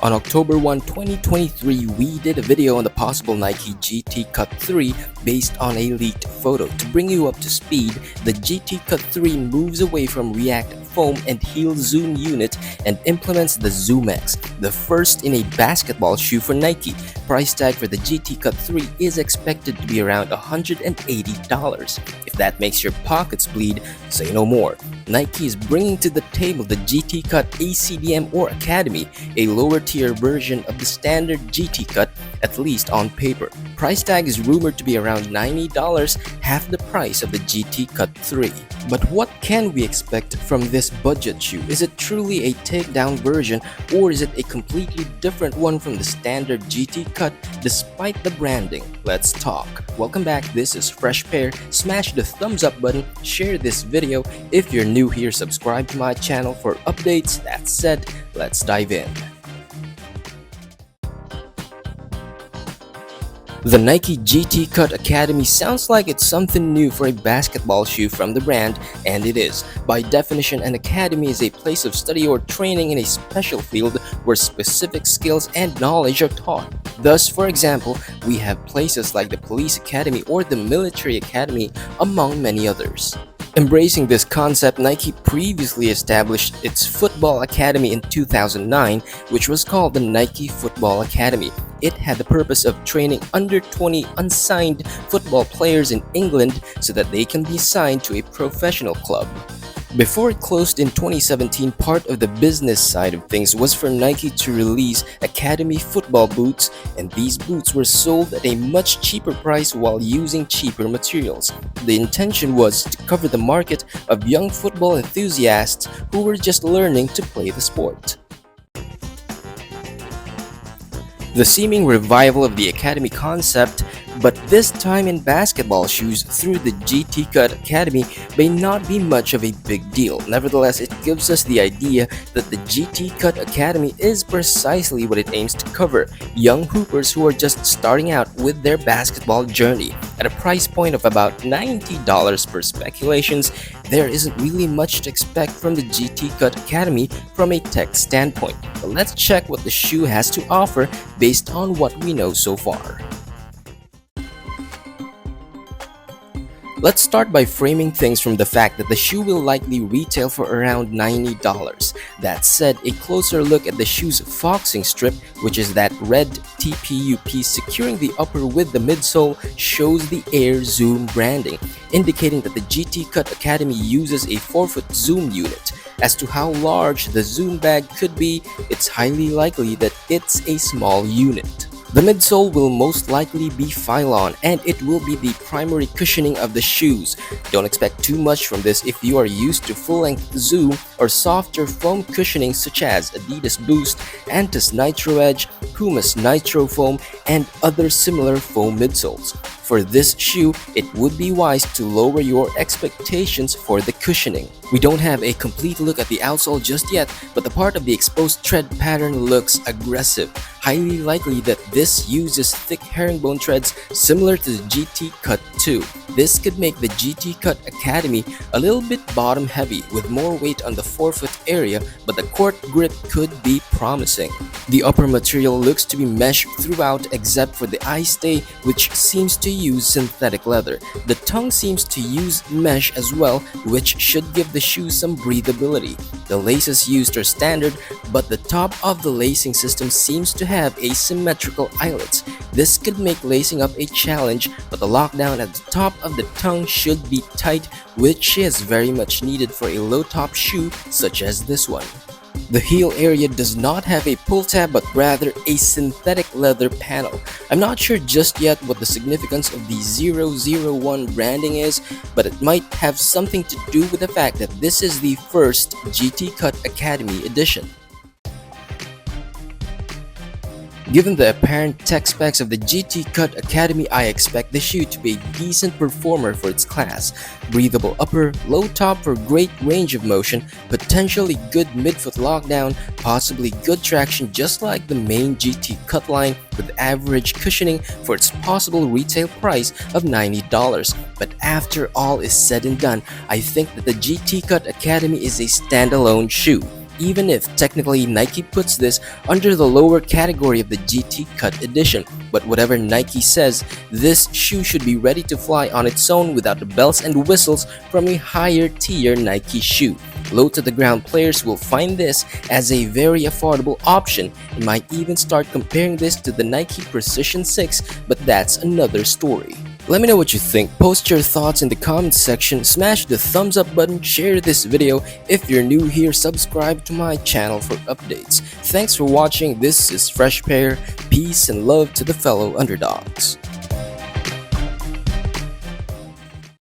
On October 1, 2023, we did a video on the possible Nike GT Cut 3 based on a leaked photo. To bring you up to speed, the GT Cut 3 moves away from React foam and heel zoom unit and implements the Zoom X, the first in a basketball shoe for Nike. Price tag for the GT Cut 3 is expected to be around $180. If that makes your pockets bleed, say no more. Nike is bringing to the table the GT Cut ACDM or Academy, a lower tier version of the standard GT Cut, at least on paper. Price tag is rumored to be around $90, half the price of the GT Cut 3. But what can we expect from this budget shoe? Is it truly a takedown version, or is it a completely different one from the standard GT Cut despite the branding? Let's talk. Welcome back, this is Fresh Pair. Smash the thumbs up button, share this video. If you're new here, subscribe to my channel for updates. That said, let's dive in. The Nike GT Cut Academy sounds like it's something new for a basketball shoe from the brand, and it is. By definition, an academy is a place of study or training in a special field where specific skills and knowledge are taught. Thus, for example, we have places like the Police Academy or the Military Academy, among many others. Embracing this concept, Nike previously established its Football Academy in 2009, which was called the Nike Football Academy. It had the purpose of training under 20 unsigned football players in England so that they can be signed to a professional club. Before it closed in 2017, part of the business side of things was for Nike to release Academy football boots, and these boots were sold at a much cheaper price while using cheaper materials. The intention was to cover the market of young football enthusiasts who were just learning to play the sport. The seeming revival of the Academy concept, but this time in basketball shoes through the GT Cut Academy, may not be much of a big deal. Nevertheless, it gives us the idea that the GT Cut Academy is precisely what it aims to cover: young hoopers who are just starting out with their basketball journey. At a price point of about $90 per speculations, there isn't really much to expect from the GT Cut Academy from a tech standpoint. But let's check what the shoe has to offer based on what we know so far. Let's start by framing things from the fact that the shoe will likely retail for around $90. That said, a closer look at the shoe's foxing strip, which is that red TPU piece securing the upper with the midsole, shows the Air Zoom branding, indicating that the GT Cut Academy uses a 4-foot zoom unit. As to how large the zoom bag could be, it's highly likely that it's a small unit. The midsole will most likely be Phylon, and it will be the primary cushioning of the shoes. Don't expect too much from this if you are used to full-length Zoom or softer foam cushioning such as Adidas Boost, Antus Nitro Edge, Puma's Nitro Foam, and other similar foam midsoles. For this shoe, it would be wise to lower your expectations for the cushioning. We don't have a complete look at the outsole just yet, but the part of the exposed tread pattern looks aggressive. Highly likely that this uses thick herringbone treads similar to the GT Cut 2. This could make the GT Cut Academy a little bit bottom heavy with more weight on the forefoot area, but the court grip could be promising. The upper material looks to be mesh throughout except for the eye stay, which seems to use synthetic leather. The tongue seems to use mesh as well, which should give the shoe some breathability. The laces used are standard, but the top of the lacing system seems to have asymmetrical eyelets. This could make lacing up a challenge, but the lockdown at the top of the tongue should be tight, which is very much needed for a low-top shoe such as this one. The heel area does not have a pull tab but rather a synthetic leather panel. I'm not sure just yet what the significance of the 001 branding is, but it might have something to do with the fact that this is the first GT Cut Academy edition. Given the apparent tech specs of the GT Cut Academy, I expect the shoe to be a decent performer for its class. Breathable upper, low top for great range of motion, potentially good midfoot lockdown, possibly good traction just like the main GT Cut line, with average cushioning for its possible retail price of $90. But after all is said and done, I think that the GT Cut Academy is a standalone shoe. even if technically Nike puts this under the lower category of the GT Cut edition. But whatever Nike says, this shoe should be ready to fly on its own without the bells and whistles from a higher tier Nike shoe. Low to the ground players will find this as a very affordable option and might even start comparing this to the Nike Precision 6, but that's another story. Let me know what you think. Post your thoughts in the comments section, smash the thumbs up button, share this video. If you're new here, subscribe to my channel for updates. Thanks for watching. This is Fresh Pair. Peace and love to the fellow underdogs.